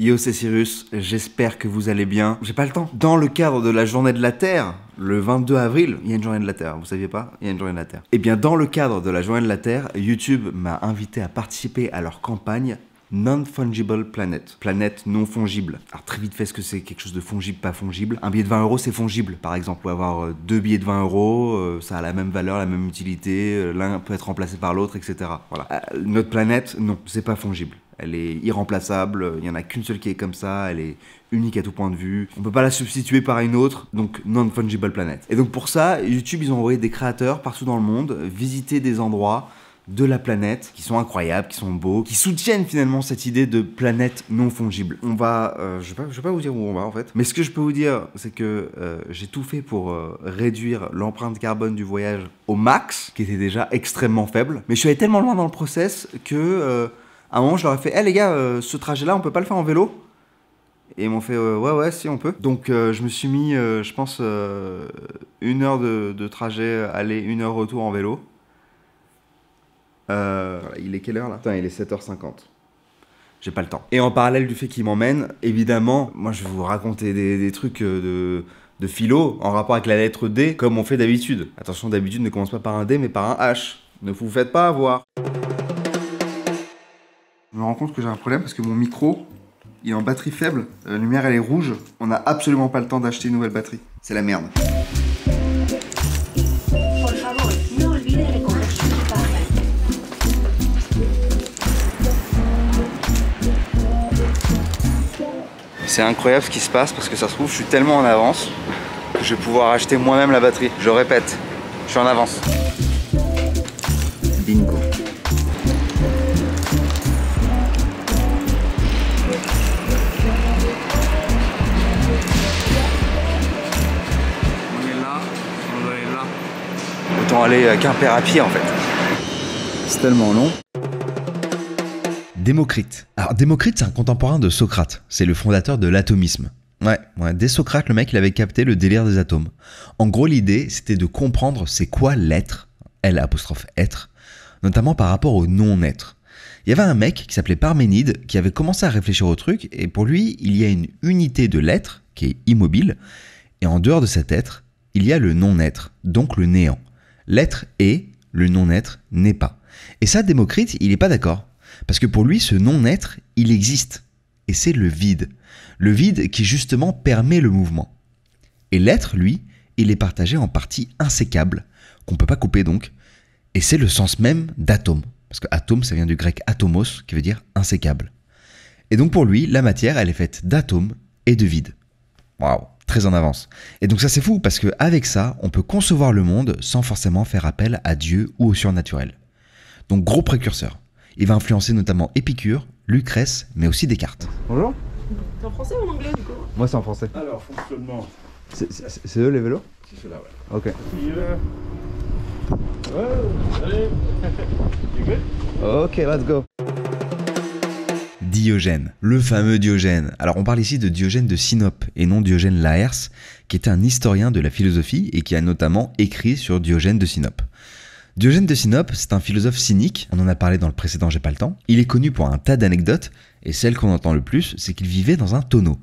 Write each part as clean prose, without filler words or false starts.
Yo, c'est Cyrus, j'espère que vous allez bien. J'ai pas le temps. Dans le cadre de la journée de la Terre, le 22 avril, il y a une journée de la Terre, vous saviez pas? Il y a une journée de la Terre. Et bien, dans le cadre de la journée de la Terre, YouTube m'a invité à participer à leur campagne Non-Fungible Planet. Planète non fongible. Alors très vite fait, ce que c'est quelque chose de fongible, pas fongible. Un billet de 20 euros, c'est fongible. Par exemple, on peut avoir deux billets de 20 euros, ça a la même valeur, la même utilité, l'un peut être remplacé par l'autre, etc. Voilà. Notre planète, non, c'est pas fongible. Elle est irremplaçable, il n'y en a qu'une seule qui est comme ça, elle est unique à tout point de vue. On peut pas la substituer par une autre, donc non-fungible planet. Et donc pour ça, YouTube, ils ont envoyé des créateurs partout dans le monde visiter des endroits de la planète qui sont incroyables, qui sont beaux, qui soutiennent finalement cette idée de planète non fongible. On va, je vais pas vous dire où on va en fait, mais ce que je peux vous dire, c'est que j'ai tout fait pour réduire l'empreinte carbone du voyage au max, qui était déjà extrêmement faible. Mais je suis allé tellement loin dans le process que à un moment, je leur ai fait, les gars, ce trajet-là, on peut pas le faire en vélo? Et ils m'ont fait, ouais, si, on peut. Donc, je me suis mis, je pense, 1 heure de trajet, aller 1 heure retour en vélo. Il est quelle heure, là? Putain, il est 7h50. J'ai pas le temps. Et en parallèle du fait qu'ils m'emmènent, évidemment, moi, je vais vous raconter des trucs de philo en rapport avec la lettre D, comme on fait d'habitude. Attention, d'habitude, ne commence pas par un D, mais par un H. Ne vous faites pas avoir. Je me rends compte que j'ai un problème parce que mon micro, il est en batterie faible, la lumière elle est rouge, on n'a absolument pas le temps d'acheter une nouvelle batterie. C'est la merde. C'est incroyable ce qui se passe parce que ça se trouve, je suis tellement en avance que je vais pouvoir acheter moi-même la batterie. Je répète, je suis en avance. Bingo. Autant aller à Quimper à pied en fait. C'est tellement long. Démocrite. Alors Démocrite, c'est un contemporain de Socrate. C'est le fondateur de l'atomisme. Ouais, dès Socrate, le mec, il avait capté le délire des atomes. En gros, l'idée, c'était de comprendre c'est quoi l'être, L''être, notamment par rapport au non-être. Il y avait un mec qui s'appelait Parménide qui avait commencé à réfléchir au truc, et pour lui, il y a une unité de l'être, qui est immobile, et en dehors de cet être, il y a le non-être, donc le néant. L'être est, le non-être n'est pas. Et ça, Démocrite, il n'est pas d'accord. Parce que pour lui, ce non-être, il existe. Et c'est le vide. Le vide qui justement permet le mouvement. Et l'être, lui, il est partagé en parties insécables, qu'on ne peut pas couper donc. Et c'est le sens même d'atome. Parce que atome, ça vient du grec atomos, qui veut dire insécable. Et donc pour lui, la matière, elle est faite d'atomes et de vide. Waouh, très en avance. Et donc ça c'est fou, parce qu'avec ça, on peut concevoir le monde sans forcément faire appel à Dieu ou au surnaturel. Donc gros précurseur. Il va influencer notamment Épicure, Lucrèce, mais aussi Descartes. Bonjour. C'est en français ou en anglais du coup? Moi c'est en français. Alors, fonctionnement. C'est eux les vélos? C'est cela, ouais. Ok. Allez. You good? Ok, let's go. Diogène, le fameux Diogène. Alors on parle ici de Diogène de Sinope et non Diogène Laërce, qui était un historien de la philosophie et qui a notamment écrit sur Diogène de Sinope. Diogène de Sinope, c'est un philosophe cynique, on en a parlé dans le précédent, j'ai pas le temps. Il est connu pour un tas d'anecdotes, et celle qu'on entend le plus, c'est qu'il vivait dans un tonneau.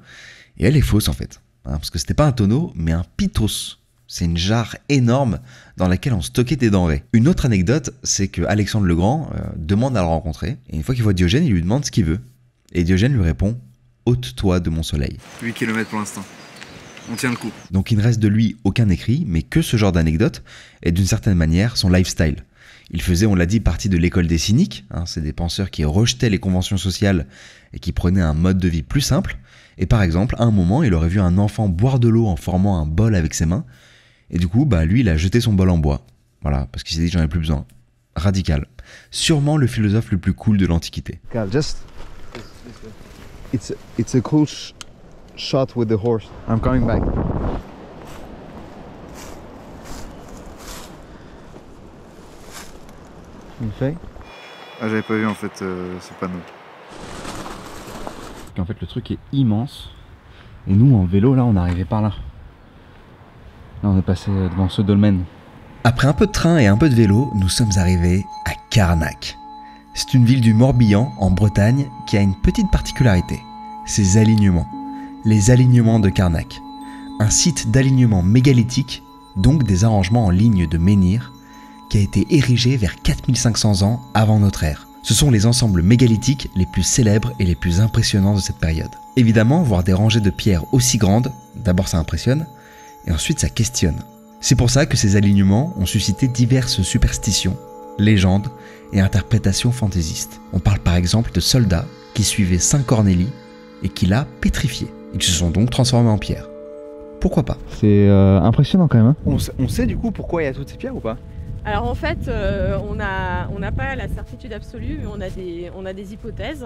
Et elle est fausse en fait, parce que c'était pas un tonneau, mais un pitos. C'est une jarre énorme dans laquelle on stockait des denrées. Une autre anecdote, c'est que Alexandre le Grand demande à le rencontrer, et une fois qu'il voit Diogène, il lui demande ce qu'il veut. Et Diogène lui répond « ôte-toi de mon soleil ». 8 km pour l'instant. On tient le coup. Donc il ne reste de lui aucun écrit, mais que ce genre d'anecdote, et d'une certaine manière son lifestyle. Il faisait, on l'a dit, partie de l'école des cyniques, c'est des penseurs qui rejetaient les conventions sociales et qui prenaient un mode de vie plus simple. Et par exemple, à un moment, il aurait vu un enfant boire de l'eau en formant un bol avec ses mains, et du coup, lui, il a jeté son bol en bois. Voilà, parce qu'il s'est dit j'en ai plus besoin. Radical. Sûrement le philosophe le plus cool de l'Antiquité. It's a cool shot with the horse. I'm coming back. Il fait? Ah, j'avais pas vu en fait ce panneau. En fait, le truc est immense. Et nous, en vélo, là, on est arrivé par là. Là, on est passé devant ce dolmen. Après un peu de train et un peu de vélo, nous sommes arrivés à Carnac. C'est une ville du Morbihan, en Bretagne, qui a une petite particularité. ces alignements, les alignements de Karnak. Un site d'alignement mégalithique, donc des arrangements en ligne de menhir, qui a été érigé vers 4500 ans avant notre ère. Ce sont les ensembles mégalithiques les plus célèbres et les plus impressionnants de cette période. Évidemment, voir des rangées de pierres aussi grandes, d'abord ça impressionne, et ensuite ça questionne. C'est pour ça que ces alignements ont suscité diverses superstitions, légendes et interprétations fantaisistes. On parle par exemple de soldats qui suivaient Saint Cornélie et qui l'a pétrifié. Ils se sont donc transformés en pierre. Pourquoi pas? C'est impressionnant quand même. Hein. On sait du coup pourquoi il y a toutes ces pierres ou pas? Alors en fait, on n'a pas la certitude absolue, mais on a des hypothèses.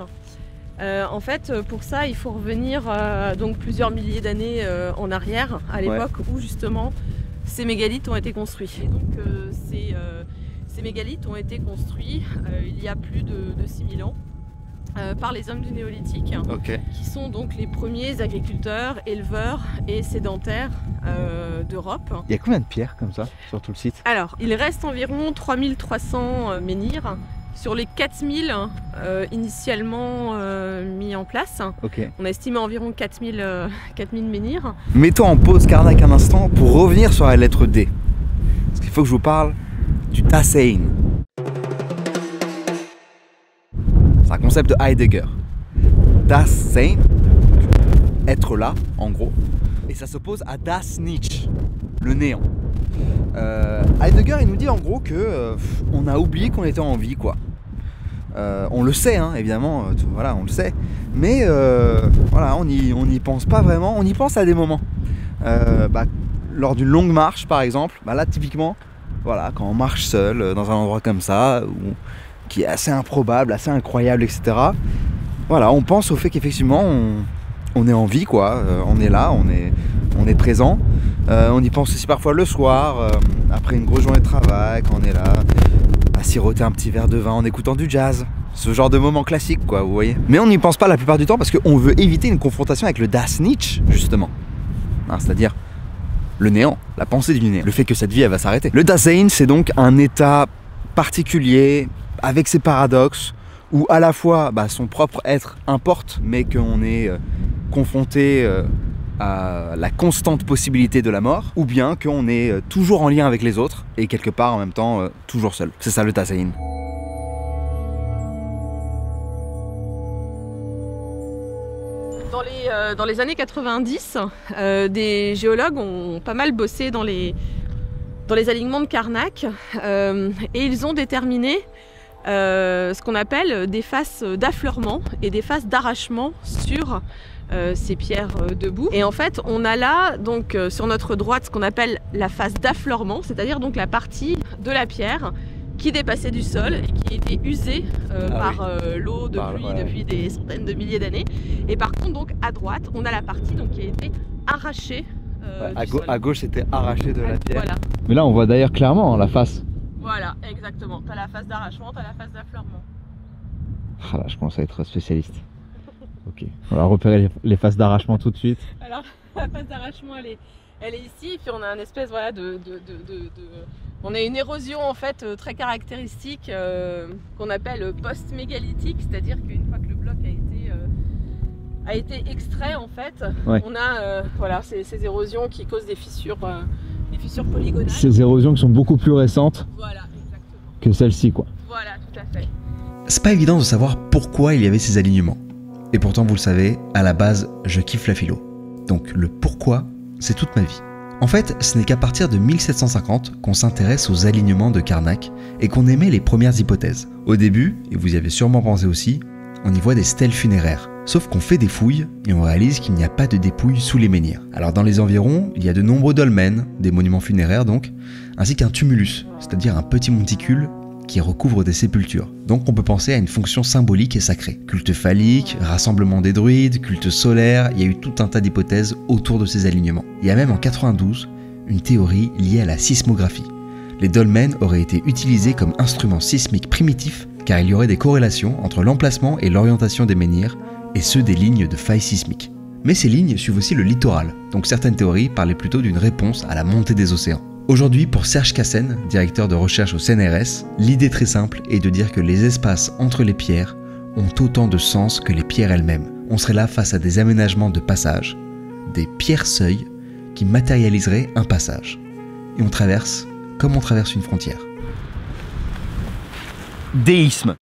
En fait, pour ça, il faut revenir donc plusieurs milliers d'années en arrière, à l'époque où justement ces mégalithes ont été construits. Et donc ces mégalithes ont été construits il y a plus de 6000 ans par les hommes du néolithique, qui sont donc les premiers agriculteurs, éleveurs et sédentaires d'Europe. Il y a combien de pierres comme ça sur tout le site? Alors, il reste environ 3300 menhirs sur les 4000 initialement mis en place. On a estimé environ 4000 menhirs. Mettons en pause Karnak un instant pour revenir sur la lettre D. Parce qu'il faut que je vous parle du Dasein. C'est un concept de Heidegger. Das Sein, être là, en gros. Et ça s'oppose à Das Nichts, le néant. Heidegger, il nous dit en gros que on a oublié qu'on était en vie, quoi. On le sait, hein, évidemment, voilà, on le sait. Mais voilà, on n'y pense pas vraiment. On y pense à des moments. Lors d'une longue marche, par exemple, là, typiquement, voilà, quand on marche seul dans un endroit comme ça, qui est assez improbable, assez incroyable, etc. Voilà, on pense au fait qu'effectivement, on est en vie, quoi. On est là, on est présent. On y pense aussi parfois le soir, après une grosse journée de travail, quand on est là, à siroter un petit verre de vin en écoutant du jazz. Ce genre de moment classique, quoi, vous voyez. Mais on n'y pense pas la plupart du temps parce qu'on veut éviter une confrontation avec le Das Nichts, justement. C'est-à-dire le néant, la pensée du néant, le fait que cette vie, elle va s'arrêter. Le Dasein, c'est donc un état particulier, avec ses paradoxes, où à la fois son propre être importe, mais qu'on est confronté à la constante possibilité de la mort, ou bien qu'on est toujours en lien avec les autres, et quelque part en même temps toujours seul. C'est ça le Dasein. Dans les années 90, des géologues ont pas mal bossé dans les alignements de Karnak, et ils ont déterminé ce qu'on appelle des faces d'affleurement et des faces d'arrachement sur ces pierres debout. Et en fait, on a là, donc sur notre droite, ce qu'on appelle la face d'affleurement, c'est-à-dire donc la partie de la pierre qui dépassait du sol et qui était usée par l'eau de pluie depuis des centaines de milliers d'années. Et par contre, donc à droite, on a la partie donc, qui a été arrachée du sol. À gauche, c'était arraché de la pierre. Voilà. Mais là, on voit d'ailleurs clairement la face. Voilà, exactement. T'as la face d'arrachement, t'as la face d'affleurement. Ah là, je commence à être spécialiste. Ok, on va repérer les faces d'arrachement tout de suite. Alors, la face d'arrachement, elle est ici, et puis on a une espèce on a une érosion en fait très caractéristique qu'on appelle post-mégalithique, c'est-à-dire qu'une fois que le bloc a été extrait en fait, on a ces érosions qui causent des fissures polygonales. Ces érosions qui sont beaucoup plus récentes que celle-ci, quoi. Voilà, tout à fait. C'est pas évident de savoir pourquoi il y avait ces alignements. Et pourtant, vous le savez, à la base, je kiffe la philo. Donc le pourquoi, c'est toute ma vie. En fait, ce n'est qu'à partir de 1750 qu'on s'intéresse aux alignements de Karnak et qu'on émet les premières hypothèses. Au début, et vous y avez sûrement pensé aussi, on y voit des stèles funéraires. Sauf qu'on fait des fouilles et on réalise qu'il n'y a pas de dépouilles sous les menhirs. Alors dans les environs, il y a de nombreux dolmens, des monuments funéraires donc, ainsi qu'un tumulus, c'est-à-dire un petit monticule qui recouvre des sépultures. Donc on peut penser à une fonction symbolique et sacrée. Culte phallique, rassemblement des druides, culte solaire, il y a eu tout un tas d'hypothèses autour de ces alignements. Il y a même en 92 une théorie liée à la sismographie. Les dolmens auraient été utilisés comme instruments sismiques primitifs car il y aurait des corrélations entre l'emplacement et l'orientation des menhirs et ceux des lignes de failles sismiques. Mais ces lignes suivent aussi le littoral, donc certaines théories parlaient plutôt d'une réponse à la montée des océans. Aujourd'hui, pour Serge Cassen, directeur de recherche au CNRS, l'idée très simple est de dire que les espaces entre les pierres ont autant de sens que les pierres elles-mêmes. On serait là face à des aménagements de passage, des pierres-seuils qui matérialiseraient un passage. Et on traverse comme on traverse une frontière. Déisme.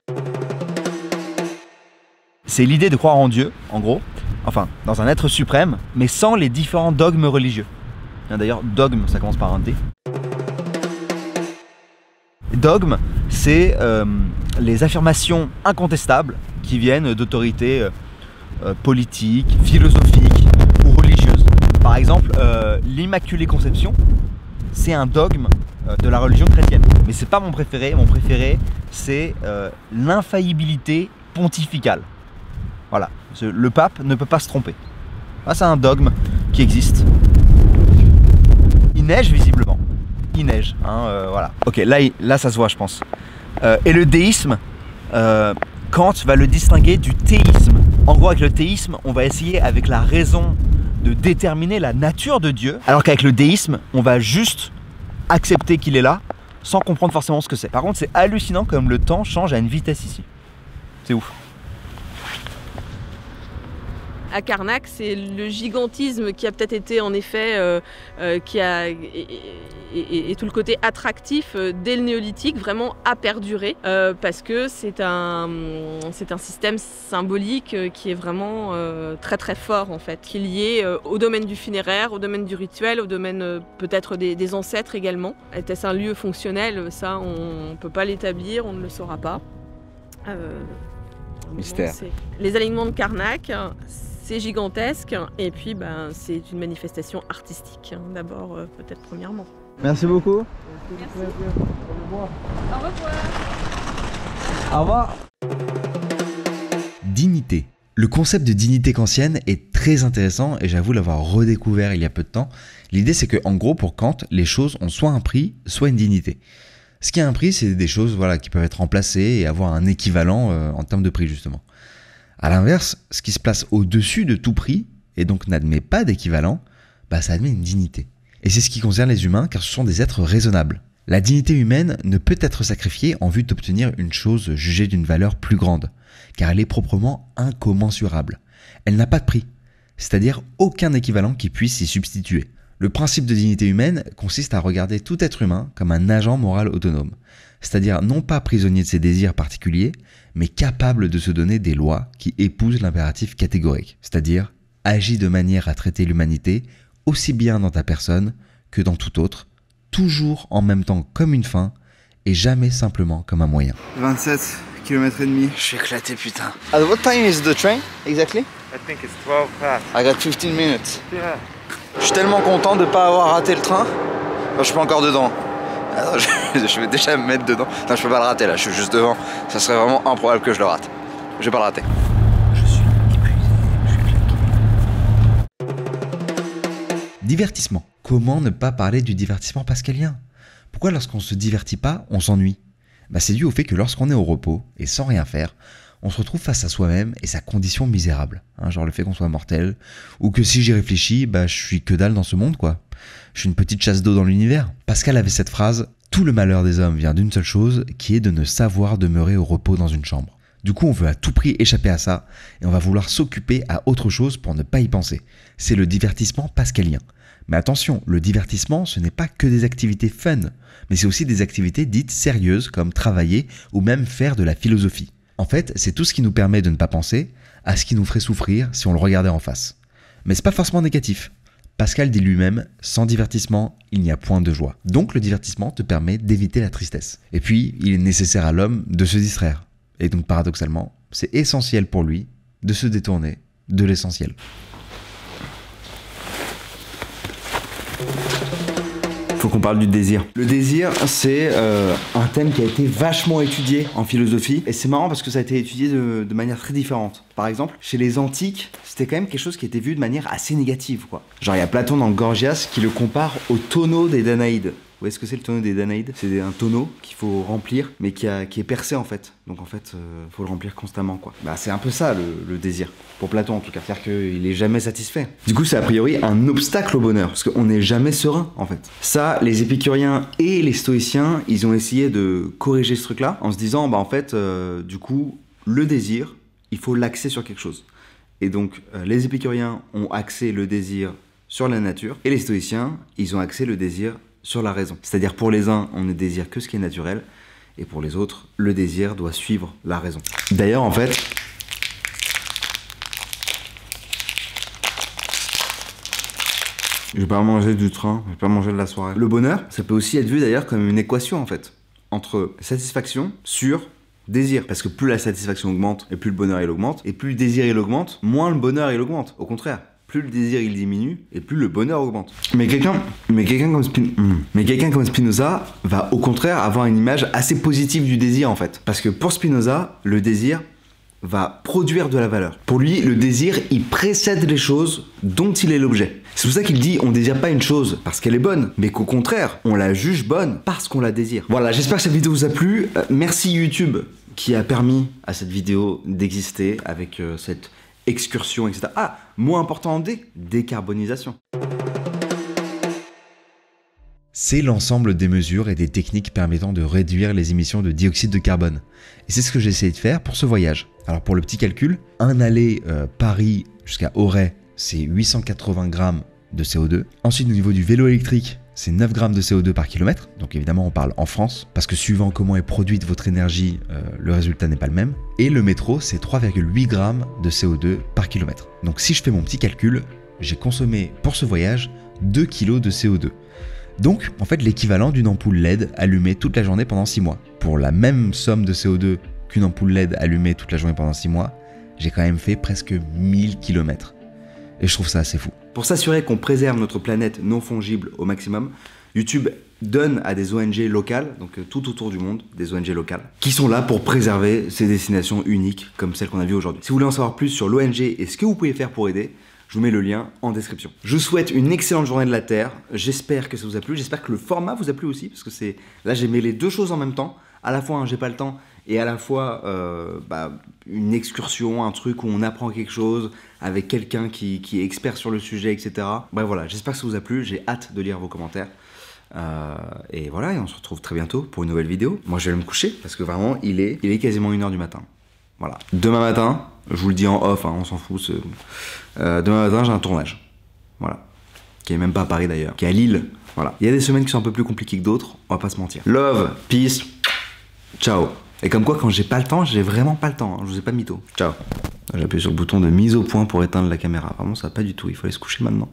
C'est l'idée de croire en Dieu, en gros, enfin, dans un être suprême, mais sans les différents dogmes religieux. D'ailleurs, dogme, ça commence par un D. Dogme, c'est les affirmations incontestables qui viennent d'autorités politiques, philosophiques ou religieuses. Par exemple, l'Immaculée Conception, c'est un dogme de la religion chrétienne. Mais c'est pas mon préféré. Mon préféré, c'est l'infaillibilité pontificale. Voilà, le pape ne peut pas se tromper. Ah, c'est un dogme qui existe. Il neige visiblement. Il neige, hein, voilà. Ok, là ça se voit, je pense. Et le déisme, Kant va le distinguer du théisme. En gros, avec le théisme, on va essayer avec la raison de déterminer la nature de Dieu, alors qu'avec le déisme, on va juste accepter qu'il est là, sans comprendre forcément ce que c'est. Par contre, c'est hallucinant comme le temps change à une vitesse ici. C'est ouf. À Karnak, c'est le gigantisme qui a peut-être été en effet, et tout le côté attractif dès le néolithique vraiment a perduré parce que c'est un système symbolique qui est vraiment très très fort en fait, qui est lié au domaine du funéraire, au domaine du rituel, au domaine peut-être des ancêtres également. Était-ce un lieu fonctionnel? Ça, on ne peut pas l'établir, on ne le saura pas. Mystère. Les alignements de Karnak, c'est gigantesque et puis c'est une manifestation artistique d'abord, peut-être premièrement. Merci beaucoup. Merci. Au revoir. Au revoir. Dignité. Le concept de dignité kantienne est très intéressant et j'avoue l'avoir redécouvert il y a peu de temps. L'idée c'est que en gros pour Kant, les choses ont soit un prix, soit une dignité. Ce qui a un prix, c'est des choses qui peuvent être remplacées et avoir un équivalent en termes de prix justement. A l'inverse, ce qui se place au-dessus de tout prix, et donc n'admet pas d'équivalent, ça admet une dignité. Et c'est ce qui concerne les humains, car ce sont des êtres raisonnables. La dignité humaine ne peut être sacrifiée en vue d'obtenir une chose jugée d'une valeur plus grande, car elle est proprement incommensurable. Elle n'a pas de prix, c'est-à-dire aucun équivalent qui puisse s'y substituer. Le principe de dignité humaine consiste à regarder tout être humain comme un agent moral autonome, c'est-à-dire non pas prisonnier de ses désirs particuliers, mais capable de se donner des lois qui épousent l'impératif catégorique, c'est-à-dire agis de manière à traiter l'humanité aussi bien dans ta personne que dans tout autre, toujours en même temps comme une fin et jamais simplement comme un moyen. 27 km et demi. Je suis éclaté, putain. At what time is the train exactly? I think it's 12 past. I got 15 minutes. Yeah. Je suis tellement content de pas avoir raté le train. Enfin, je suis pas encore dedans. Alors, je vais déjà me mettre dedans. Non, je peux pas le rater là, je suis juste devant. Ça serait vraiment improbable que je le rate. Je vais pas le rater. Je suis épuisé, je suis claqué. Divertissement. Comment ne pas parler du divertissement pascalien? Pourquoi lorsqu'on se divertit pas, on s'ennuie? C'est dû au fait que lorsqu'on est au repos et sans rien faire, on se retrouve face à soi-même et sa condition misérable. Genre le fait qu'on soit mortel, ou que si j'y réfléchis, je suis que dalle dans ce monde quoi. Je suis une petite chasse d'eau dans l'univers. Pascal avait cette phrase, tout le malheur des hommes vient d'une seule chose, qui est de ne savoir demeurer au repos dans une chambre. Du coup on veut à tout prix échapper à ça, et on va vouloir s'occuper à autre chose pour ne pas y penser. C'est le divertissement pascalien. Mais attention, le divertissement ce n'est pas que des activités fun, mais c'est aussi des activités dites sérieuses comme travailler ou même faire de la philosophie. En fait, c'est tout ce qui nous permet de ne pas penser à ce qui nous ferait souffrir si on le regardait en face. Mais c'est pas forcément négatif. Pascal dit lui-même, sans divertissement, il n'y a point de joie. Donc le divertissement te permet d'éviter la tristesse. Et puis, il est nécessaire à l'homme de se distraire. Et donc paradoxalement, c'est essentiel pour lui de se détourner de l'essentiel. Faut qu'on parle du désir. Le désir, c'est un thème qui a été vachement étudié en philosophie. Et c'est marrant parce que ça a été étudié de manière très différente. Par exemple, chez les antiques, c'était quand même quelque chose qui était vu de manière assez négative, quoi. Genre, il y a Platon dans le Gorgias qui le compare au tonneau des Danaïdes. Vous voyez ce que c'est le tonneau des Danaïdes? C'est un tonneau qu'il faut remplir, mais qui est percé en fait. Donc en fait, faut le remplir constamment, quoi. C'est un peu ça le désir, pour Platon en tout cas. C'est-à-dire qu'il est jamais satisfait. Du coup, c'est a priori un obstacle au bonheur, parce qu'on n'est jamais serein en fait. Ça, les épicuriens et les stoïciens, ils ont essayé de corriger ce truc-là, en se disant, en fait, du coup, le désir, il faut l'axer sur quelque chose. Et donc, les épicuriens ont axé le désir sur la nature, et les stoïciens, ils ont axé le désir sur la raison. C'est-à-dire pour les uns, on ne désire que ce qui est naturel, et pour les autres, le désir doit suivre la raison. D'ailleurs, en fait, je vais pas manger du train, je vais pas manger de la soirée. Le bonheur, ça peut aussi être vu d'ailleurs comme une équation en fait, entre satisfaction sur désir. Parce que plus la satisfaction augmente, et plus le bonheur il augmente, et plus le désir il augmente, moins le bonheur il augmente. Au contraire, plus le désir il diminue, et plus le bonheur augmente. Mais quelqu'un comme Spinoza va au contraire avoir une image assez positive du désir en fait. Parce que pour Spinoza, le désir va produire de la valeur. Pour lui, le désir, il précède les choses dont il est l'objet. C'est pour ça qu'il dit on désire pas une chose parce qu'elle est bonne, mais qu'au contraire, on la juge bonne parce qu'on la désire. Voilà, j'espère que cette vidéo vous a plu. Merci YouTube qui a permis à cette vidéo d'exister avec cette excursion, etc. Ah, mot important en D, décarbonisation. C'est l'ensemble des mesures et des techniques permettant de réduire les émissions de dioxyde de carbone. Et c'est ce que j'ai essayé de faire pour ce voyage. Alors pour le petit calcul, un aller Paris jusqu'à Auray, c'est 880 grammes de CO2. Ensuite au niveau du vélo électrique, c'est 9 grammes de CO2 par kilomètre. Donc évidemment on parle en France, parce que suivant comment est produite votre énergie, le résultat n'est pas le même. Et le métro, c'est 3,8 grammes de CO2 par kilomètre. Donc si je fais mon petit calcul, j'ai consommé pour ce voyage 2 kg de CO2. Donc, en fait, l'équivalent d'une ampoule LED allumée toute la journée pendant 6 mois. Pour la même somme de CO2 qu'une ampoule LED allumée toute la journée pendant 6 mois, j'ai quand même fait presque 1000 km. Et je trouve ça assez fou. Pour s'assurer qu'on préserve notre planète non fongible au maximum, YouTube donne à des ONG locales, donc tout autour du monde, des ONG locales, qui sont là pour préserver ces destinations uniques comme celles qu'on a vues aujourd'hui. Si vous voulez en savoir plus sur l'ONG et ce que vous pouvez faire pour aider, je vous mets le lien en description. Je vous souhaite une excellente journée de la Terre. J'espère que ça vous a plu. J'espère que le format vous a plu aussi. Parce que là, j'ai mêlé deux choses en même temps. À la fois, j'ai pas le temps. Et à la fois, une excursion, un truc où on apprend quelque chose avec quelqu'un qui est expert sur le sujet, etc. Bref, voilà. J'espère que ça vous a plu. J'ai hâte de lire vos commentaires. Et voilà. Et on se retrouve très bientôt pour une nouvelle vidéo. Moi, je vais aller me coucher. Parce que vraiment, il est quasiment 1h du matin. Voilà. Demain matin, je vous le dis en off, hein, on s'en fout. Demain matin, j'ai un tournage. Voilà. Qui est même pas à Paris d'ailleurs. Qui est à Lille. Voilà. Il y a des semaines qui sont un peu plus compliquées que d'autres. On va pas se mentir. Love, peace, ciao. Et comme quoi, quand j'ai pas le temps, j'ai vraiment pas le temps. Hein. Je vous ai pas mytho. Ciao. J'ai appuyé sur le bouton de mise au point pour éteindre la caméra. Vraiment, ça va pas du tout. Il faut aller se coucher maintenant.